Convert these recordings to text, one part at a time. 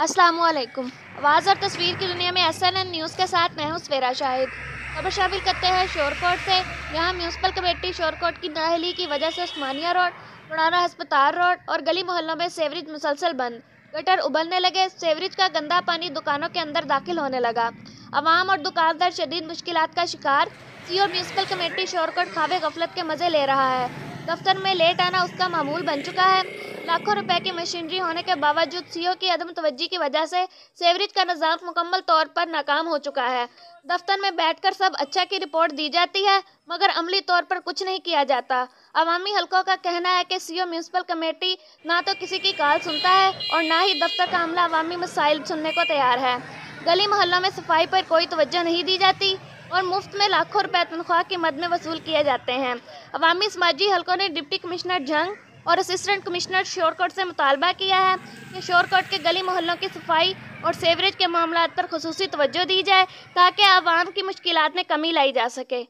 अस्सलामुअलैकुम। आवाज़ और तस्वीर की दुनिया में SNN न्यूज़ के साथ मैं हूं सवेरा शाहिद। खबर शामिल करते हैं शोरकोट से। यहां म्यूनसिपल कमेटी शोरकोट की नाअहली की वजह से उस्मानिया रोड, पुराना अस्पताल रोड और गली मोहल्लों में सेवरेज मुसलसल बंद। गटर उबलने लगे। सेवरेज का गंदा पानी दुकानों के अंदर दाखिल होने लगा। आवाम और दुकानदार शदीद मुश्किलात का शिकार। CO म्यूनसिपल कमेटी शोरकोट खावे गफलत के मज़े ले रहा है। दफ्तर में लेट आना उसका मामूल बन चुका है। लाखों रुपए की मशीनरी होने के बावजूद CO की अदम तवज्जी की वजह से सेवरेज का निज़ाम मुकम्मल तौर पर नाकाम हो चुका है। दफ्तर में बैठकर सब अच्छा की रिपोर्ट दी जाती है, मगर अमली तौर पर कुछ नहीं किया जाता। अवामी हलकों का कहना है कि CO म्यूनसिपल कमेटी ना तो किसी की कॉल सुनता है और ना ही दफ्तर का अमला अवामी मसाइल सुनने को तैयार है। गली मोहल्लों में सफाई पर कोई तवज्जो नहीं दी जाती और मुफ्त में लाखों रुपए तनख्वाह की मद में वसूल किए जाते हैं। अवामी समाजी हलकों ने डिप्टी कमिश्नर जंग और असिस्टेंट कमिश्नर शोरकोट से मुतालबा किया है कि शोरकोट के गली मोहल्लों की सफाई और सेवरेज के मामलात पर खुसूसी तवज्जो दी जाए ताकि आवाम की मुश्किलात में कमी लाई जा सके।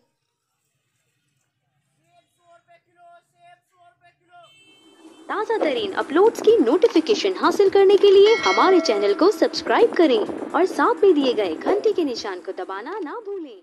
ताज़ा तरीन अपलोड्स की नोटिफिकेशन हासिल करने के लिए हमारे चैनल को सब्सक्राइब करें और साथ में दिए गए घंटी के निशान को दबाना ना भूलें।